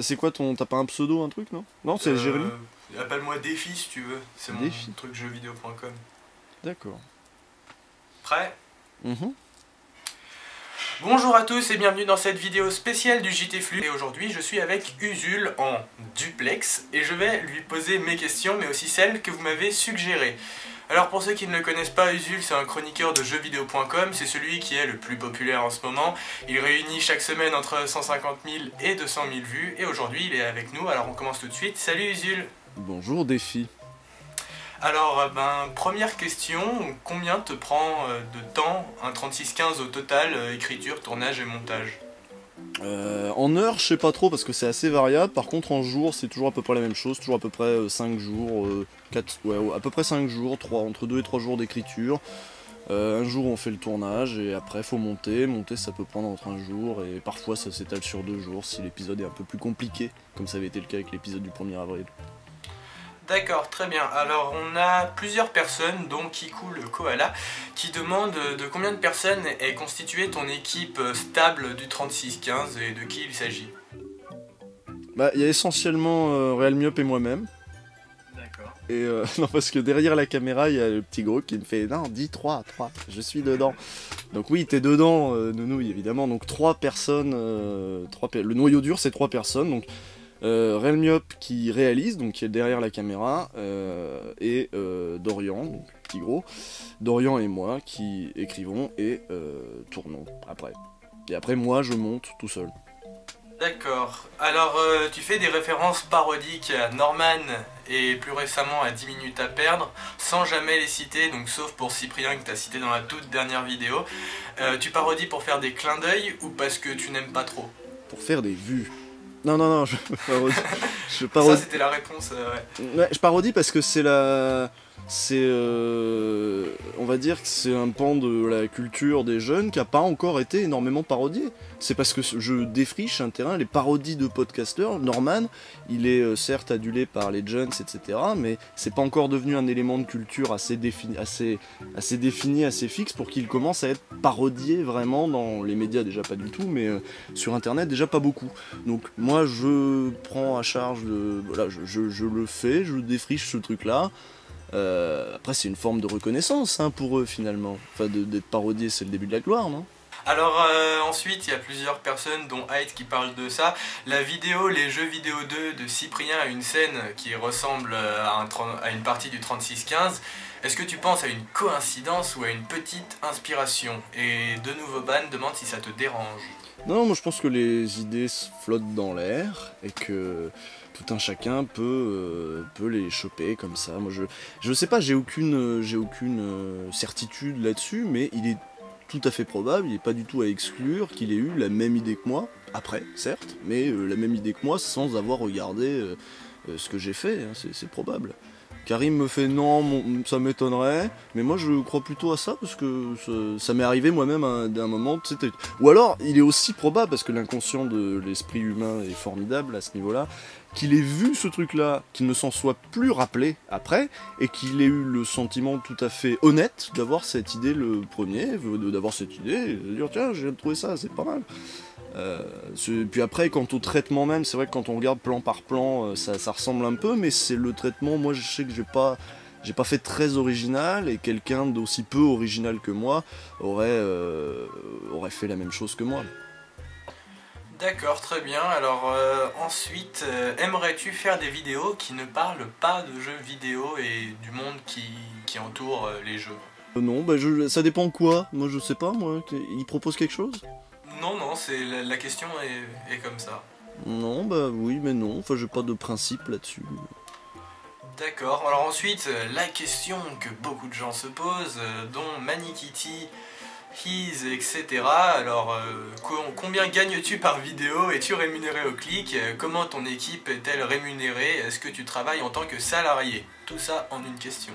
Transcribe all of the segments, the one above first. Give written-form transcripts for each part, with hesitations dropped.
C'est quoi ton... T'as pas un pseudo, un truc, non? Non, c'est Jérémy? Appelle-moi Défi si tu veux, c'est mon Défi. truc jeuxvideo.com. D'accord. Prêt? Mhm. Bonjour à tous et bienvenue dans cette vidéo spéciale du JT Flux. Et aujourd'hui je suis avec Usul en duplex et je vais lui poser mes questions mais aussi celles que vous m'avez suggérées. Alors pour ceux qui ne le connaissent pas, Usul c'est un chroniqueur de jeuxvideo.com, c'est celui qui est le plus populaire en ce moment. Il réunit chaque semaine entre 150 000 et 200 000 vues et aujourd'hui il est avec nous, alors on commence tout de suite. Salut Usul. Bonjour, Défi. Alors, première question, combien te prend de temps un 3615 au total, écriture, tournage et montage? En heures, je sais pas trop parce que c'est assez variable. Par contre, en jours, c'est toujours à peu près la même chose. Toujours à peu près 5 jours, 4, ouais, à peu près 5 jours, entre 2 et 3 jours d'écriture. Un jour, on fait le tournage et après, faut monter. Monter, ça peut prendre entre un jour et parfois, ça s'étale sur 2 jours si l'épisode est un peu plus compliqué, comme ça avait été le cas avec l'épisode du 1er avril. D'accord, très bien. Alors, on a plusieurs personnes, dont Kikou le koala, qui demandent de combien de personnes est constituée ton équipe stable du 3615 et de qui il s'agit. Bah, il y a essentiellement Real Myop et moi-même. D'accord. Et non, parce que derrière la caméra, il y a le petit gros qui me fait non, dis 3, je suis dedans. Donc, oui, t'es dedans, Nounouille, évidemment. Donc, 3 personnes, le noyau dur, c'est 3 personnes. Donc, Real Myop qui réalise, donc qui est derrière la caméra, et Dorian, donc petit gros. Dorian et moi qui écrivons et tournons après. Et après, moi, je monte tout seul. D'accord. Alors, tu fais des références parodiques à Norman et plus récemment à 10 minutes à perdre, sans jamais les citer, donc sauf pour Cyprien que tu as cité dans la toute dernière vidéo. Tu parodies pour faire des clins d'œil ou parce que tu n'aimes pas trop? Pour faire des vues. Non, je parodie. Ça, c'était la réponse, ouais. Ouais, je parodie parce que c'est la... C'est... on va dire que c'est un pan de la culture des jeunes qui a pas encore été énormément parodié. C'est parce que je défriche un terrain, les parodies de podcasteurs. Norman, il est certes adulé par les jeunes, etc. Mais c'est pas encore devenu un élément de culture assez défini, assez fixe pour qu'il commence à être parodié vraiment dans les médias, déjà pas du tout, mais sur internet déjà pas beaucoup. Donc moi je prends à charge de... Voilà, je le fais, je défriche ce truc-là. Après c'est une forme de reconnaissance hein, pour eux finalement. Enfin d'être parodié c'est le début de la gloire, non? Alors ensuite il y a plusieurs personnes dont Hyde qui parlent de ça. La vidéo Les Jeux Vidéo 2 de Cyprien a une scène qui ressemble à une partie du 3615. Est-ce que tu penses à une coïncidence ou à une petite inspiration? Et De Nouveau Ban demande si ça te dérange. Non, moi je pense que les idées flottent dans l'air et que tout un chacun peut les choper comme ça. Moi je sais pas, j'ai aucune certitude là-dessus, mais il est tout à fait probable, il n'est pas du tout à exclure qu'il ait eu la même idée que moi, après certes, mais la même idée que moi sans avoir regardé ce que j'ai fait, hein, c'est probable. Karim me fait non, ça m'étonnerait, mais moi je crois plutôt à ça parce que ça m'est arrivé moi-même d'un moment. Ou alors il est aussi probable, parce que l'inconscient de l'esprit humain est formidable à ce niveau-là, qu'il ait vu ce truc-là, qu'il ne s'en soit plus rappelé après, et qu'il ait eu le sentiment tout à fait honnête d'avoir cette idée le premier, d'avoir cette idée, et de dire tiens, j'ai trouvé ça, c'est pas mal. Puis après, quant au traitement même, c'est vrai que quand on regarde plan par plan, ça ressemble un peu, mais c'est le traitement, moi je sais que j'ai pas fait très original, et quelqu'un d'aussi peu original que moi aurait fait la même chose que moi. D'accord, très bien. Alors ensuite, aimerais-tu faire des vidéos qui ne parlent pas de jeux vidéo et du monde qui entoure les jeux? Non, bah ça dépend quoi, moi je sais pas, moi, il propose quelque chose? Non, non, c'est la question est comme ça. Non, bah oui, mais non, enfin j'ai pas de principe là-dessus. D'accord, alors ensuite, la question que beaucoup de gens se posent, dont Manikiti, His, etc. Alors, combien gagnes-tu par vidéo? Es-tu rémunéré au clic? Comment ton équipe est-elle rémunérée? Est-ce que tu travailles en tant que salarié? Tout ça en une question.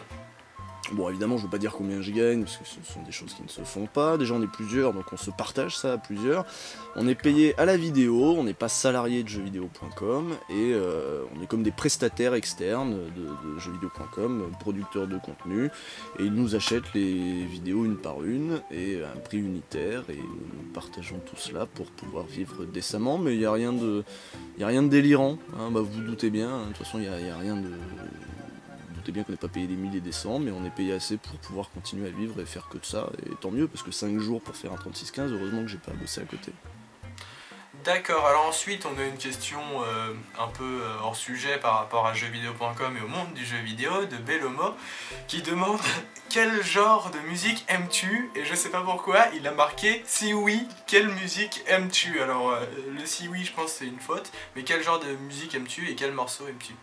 Bon, évidemment, je veux pas dire combien je gagne, parce que ce sont des choses qui ne se font pas. Déjà, on est plusieurs, donc on se partage ça à plusieurs. On est payé à la vidéo, on n'est pas salarié de jeuxvideo.com, et on est comme des prestataires externes de jeuxvideo.com, producteurs de contenu, et ils nous achètent les vidéos une par une, et à un prix unitaire, et nous partageons tout cela pour pouvoir vivre décemment, mais il n'y a rien de délirant, hein, bah, vous vous doutez bien, hein, de toute façon, il n'y a rien de... Doutez bien qu'on n'est pas payé des milliers des cents, mais on est payé assez pour pouvoir continuer à vivre et faire que de ça, et tant mieux, parce que 5 jours pour faire un 36-15, heureusement que j'ai pas bossé à côté. D'accord, alors ensuite on a une question un peu hors sujet par rapport à jeuxvideo.com et au monde du jeu vidéo de Bellomo qui demande quel genre de musique aimes-tu? Et je sais pas pourquoi il a marqué si oui, quelle musique aimes-tu? Alors le si oui je pense c'est une faute, mais quel genre de musique aimes-tu et quel morceau aimes-tu?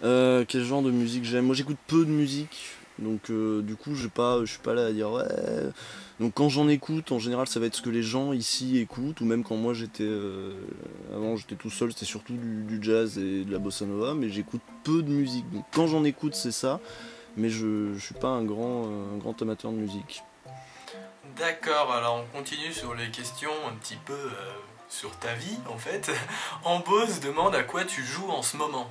Quel genre de musique j'aime? Moi j'écoute peu de musique, donc du coup je suis pas là à dire ouais. Donc quand j'en écoute, en général ça va être ce que les gens ici écoutent, ou même quand moi j'étais avant j'étais tout seul, c'était surtout du jazz et de la bossa nova, mais j'écoute peu de musique. Donc quand j'en écoute c'est ça, mais je suis pas un grand amateur de musique. D'accord, alors on continue sur les questions un petit peu sur ta vie en fait. Ambose demande à quoi tu joues en ce moment.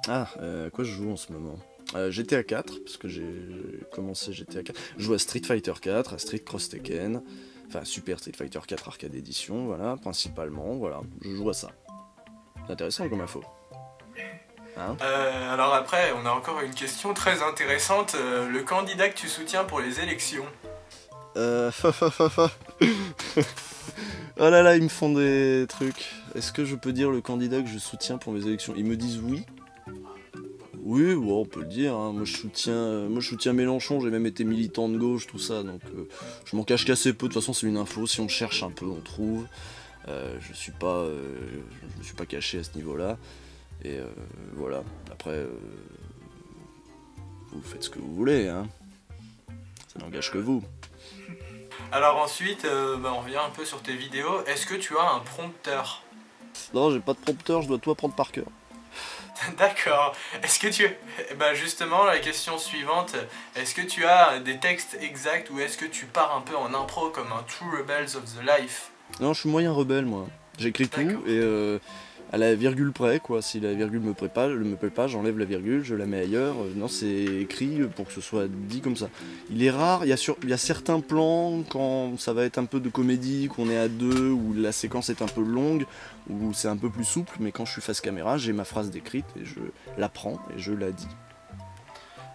Ah, à quoi je joue en ce moment? GTA 4, parce que j'ai commencé GTA 4. Je joue à Street Fighter 4, à Street Cross Tekken, enfin Super Street Fighter 4 Arcade Edition, voilà, principalement, voilà, je joue à ça. C'est intéressant comme info. Hein? Alors après, on a encore une question très intéressante. Le candidat que tu soutiens pour les élections. Oh là là, ils me font des trucs. Est-ce que je peux dire le candidat que je soutiens pour mes élections? Ils me disent oui. Oui, bon, on peut le dire, hein. Moi je soutiens Mélenchon, j'ai même été militant de gauche, tout ça, donc je m'en cache qu'assez peu, de toute façon c'est une info, si on cherche un peu, on trouve. Je me suis pas caché à ce niveau-là, et voilà, après, vous faites ce que vous voulez, hein. Ça n'engage que vous. Alors ensuite, on revient un peu sur tes vidéos, est-ce que tu as un prompteur? Non, j'ai pas de prompteur, je dois tout apprendre par cœur. D'accord. Est-ce que tu... justement, la question suivante, est-ce que tu as des textes exacts ou est-ce que tu pars un peu en impro comme un True Rebels of the Life? Non, je suis moyen rebelle, moi. J'écris tout, et à la virgule près, quoi. Si la virgule me plaît pas, j'enlève la virgule, je la mets ailleurs. Non, c'est écrit pour que ce soit dit comme ça. Il est rare, il y a certains plans, quand ça va être un peu de comédie, qu'on est à deux, où la séquence est un peu longue, où c'est un peu plus souple, mais quand je suis face caméra, j'ai ma phrase décrite, et je la prends, et je la dis.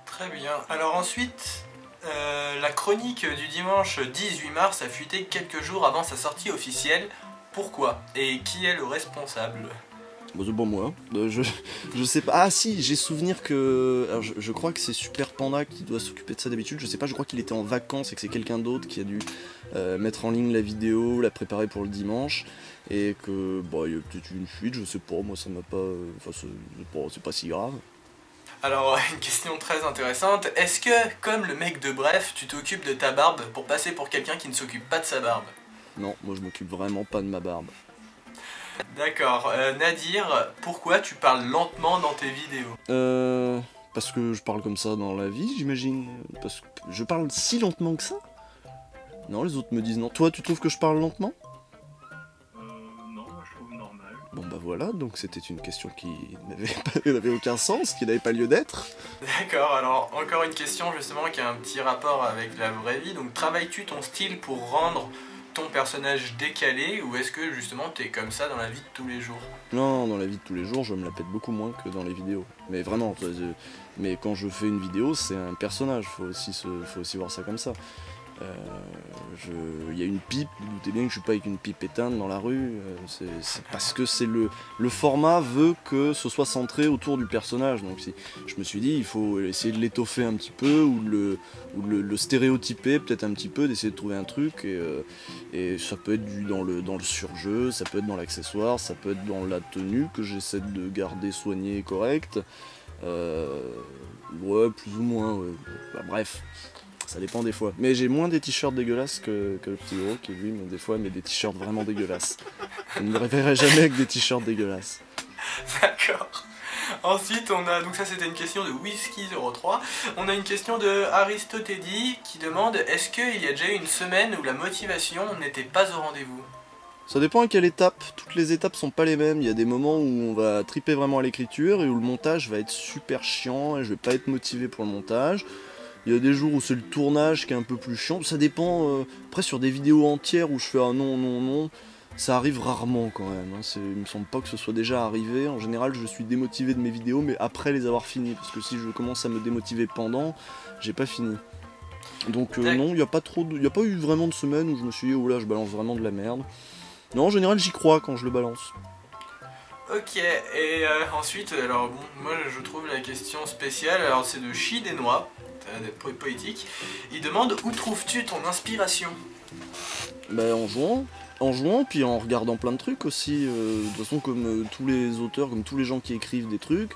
Très bien. Alors ensuite, la chronique du dimanche 18 mars a fuité quelques jours avant sa sortie officielle. Pourquoi? Et qui est le responsable? Bon, c'est pas moi. Je sais pas. Ah si, j'ai souvenir que... Alors, je crois que c'est Super Panda qui doit s'occuper de ça d'habitude. Je sais pas, je crois qu'il était en vacances et que c'est quelqu'un d'autre qui a dû mettre en ligne la vidéo, la préparer pour le dimanche. Et que, bon, il y a peut-être eu une fuite, je sais pas, moi ça m'a pas... Enfin, c'est pas si grave. Alors, une question très intéressante. Est-ce que, comme le mec de Bref, tu t'occupes de ta barbe pour passer pour quelqu'un qui ne s'occupe pas de sa barbe? Non, moi je m'occupe vraiment pas de ma barbe. D'accord. Nadir, pourquoi tu parles lentement dans tes vidéos? Parce que je parle comme ça dans la vie, j'imagine. Parce que je parle si lentement que ça? Non, les autres me disent non. Toi, tu trouves que je parle lentement? Non, moi je trouve normal. Bon bah voilà, donc c'était une question qui n'avait aucun sens, qui n'avait pas lieu d'être. D'accord, alors encore une question justement qui a un petit rapport avec la vraie vie. Donc travailles-tu ton style pour rendre ton personnage décalé ou est-ce que justement t'es comme ça dans la vie de tous les jours? Non, dans la vie de tous les jours, je me la pète beaucoup moins que dans les vidéos. Mais vraiment, mais quand je fais une vidéo, c'est un personnage, faut aussi voir ça comme ça. Il y a une pipe, vous doutez bien que je suis pas avec une pipe éteinte dans la rue, c'est parce que le format veut que ce soit centré autour du personnage, donc je me suis dit il faut essayer de l'étoffer un petit peu, ou le stéréotyper peut-être un petit peu, d'essayer de trouver un truc, et ça peut être dans le surjeu, ça peut être dans l'accessoire, ça peut être dans la tenue que j'essaie de garder soignée et correcte, ouais, plus ou moins, ouais. Bah, bref. Ça dépend des fois. Mais j'ai moins des t-shirts dégueulasses que le petit gros qui lui, mais des fois, met des t-shirts vraiment dégueulasses. Je ne me réveillerai jamais avec des t-shirts dégueulasses. D'accord. Ensuite, on a, donc ça c'était une question de Whisky03. On a une question de Aristotédie qui demande: est-ce qu'il y a déjà eu une semaine où la motivation n'était pas au rendez-vous? Ça dépend à quelle étape, toutes les étapes sont pas les mêmes. Il y a des moments où on va triper vraiment à l'écriture et où le montage va être super chiant et je vais pas être motivé pour le montage. Il y a des jours où c'est le tournage qui est un peu plus chiant, ça dépend. Après sur des vidéos entières où je fais ah non, non, non, ça arrive rarement quand même. Hein. Il me semble pas que ce soit déjà arrivé. En général je suis démotivé de mes vidéos mais après les avoir finies, parce que si je commence à me démotiver pendant, j'ai pas fini. Donc non, il n'y a pas eu vraiment de semaine où je me suis dit oh là je balance vraiment de la merde. Non, en général, j'y crois quand je le balance. Ok, et ensuite, alors bon, moi je trouve la question spéciale, alors c'est de Chi des Noix, poétique. Il demande: où trouves-tu ton inspiration? Bah en jouant, puis en regardant plein de trucs aussi. De toute façon, comme tous les auteurs, comme tous les gens qui écrivent des trucs,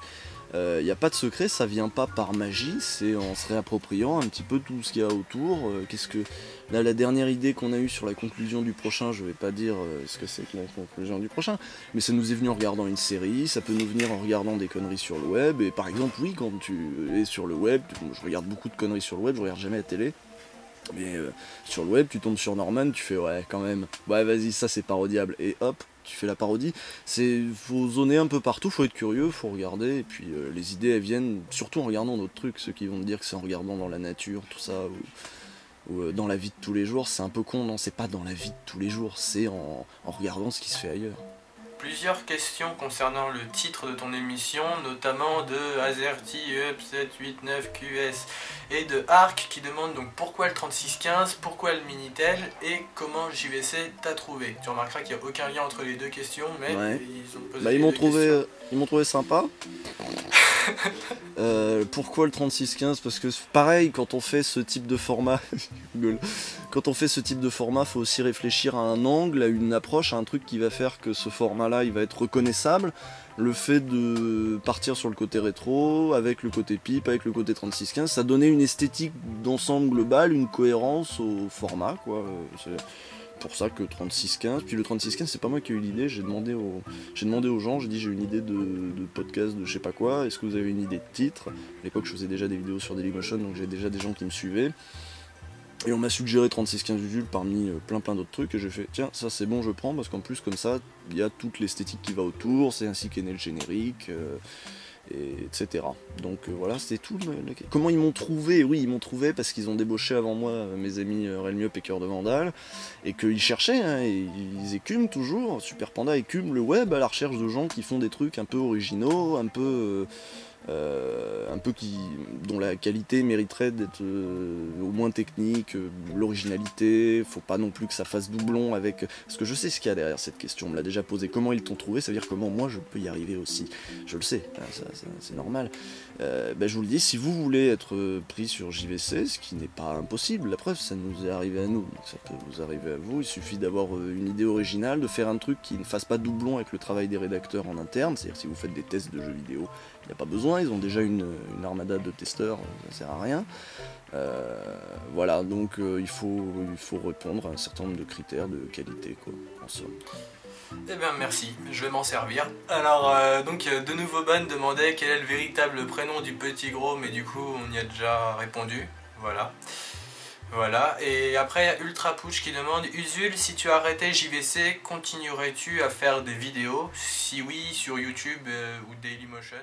il n'y a pas de secret, ça vient pas par magie, c'est en se réappropriant un petit peu tout ce qu'il y a autour. Là, la dernière idée qu'on a eue sur la conclusion du prochain, je vais pas dire ce que c'est que la conclusion du prochain, mais ça nous est venu en regardant une série, ça peut nous venir en regardant des conneries sur le web, et par exemple, oui, quand tu es sur le web, je regarde beaucoup de conneries sur le web, je regarde jamais la télé, mais sur le web, tu tombes sur Norman, tu fais ouais, quand même, ouais, vas-y, ça c'est parodiable, et hop, tu fais la parodie. Faut zoner un peu partout, faut être curieux, faut regarder, et puis les idées elles viennent surtout en regardant d'autres trucs. Ceux qui vont te dire que c'est en regardant dans la nature, tout ça, ou dans la vie de tous les jours, c'est un peu con, non, c'est pas dans la vie de tous les jours, c'est en regardant ce qui se fait ailleurs. Plusieurs questions concernant le titre de ton émission, notamment de Azerty Up789QS et de Arc qui demande donc pourquoi le 3615, pourquoi le Minitel et comment JVC t'a trouvé. Tu remarqueras qu'il n'y a aucun lien entre les deux questions, mais ouais. ils ont posé Bah, ils m'ont trouvé sympa. Pourquoi le 3615? Parce que pareil, quand on fait ce type de format, faut aussi réfléchir à un angle, à une approche, à un truc qui va faire que ce format-là, il va être reconnaissable. Le fait de partir sur le côté rétro, avec le côté pipe, avec le côté 3615, ça donnait une esthétique d'ensemble global, une cohérence au format, quoi. C'est pour ça que 3615, puis le 3615 c'est pas moi qui ai eu l'idée, j'ai demandé aux gens, j'ai dit j'ai une idée de podcast de je sais pas quoi, est-ce que vous avez une idée de titre? À l'époque je faisais déjà des vidéos sur Dailymotion, donc j'ai déjà des gens qui me suivaient, et on m'a suggéré 3615 Usul parmi plein d'autres trucs, et j'ai fait tiens ça c'est bon, je prends, parce qu'en plus comme ça il y a toute l'esthétique qui va autour, c'est ainsi qu'est né le générique, etc. Donc voilà, c'était tout. Comment ils m'ont trouvé? Oui, ils m'ont trouvé parce qu'ils ont débauché avant moi mes amis Realmiup et Cœur de Vandal, et qu'ils cherchaient, hein, et ils écument toujours, Super Panda écume le web à la recherche de gens qui font des trucs un peu originaux, un peu dont la qualité mériterait d'être au moins technique, l'originalité, faut pas non plus que ça fasse doublon avec... Parce que je sais ce qu'il y a derrière cette question, on me l'a déjà posé, comment ils t'ont trouvé, ça veut dire comment moi je peux y arriver aussi, je le sais, c'est normal. Je vous le dis, si vous voulez être pris sur JVC, ce qui n'est pas impossible, la preuve ça nous est arrivé à nous, donc ça peut vous arriver à vous, il suffit d'avoir une idée originale, de faire un truc qui ne fasse pas doublon avec le travail des rédacteurs en interne, c'est-à-dire si vous faites des tests de jeux vidéo, il n'y a pas besoin, ils ont déjà une armada de testeurs, ça sert à rien. Voilà, donc il faut répondre à un certain nombre de critères de qualité, quoi, en somme. Eh bien merci, je vais m'en servir. Alors donc de nouveau Ban demandait quel est le véritable prénom du petit gros, mais du coup on y a déjà répondu, voilà. Voilà, et après il y a Ultra Pouch qui demande Usul, si tu arrêtais JVC, continuerais-tu à faire des vidéos? Si oui, sur YouTube ou Dailymotion?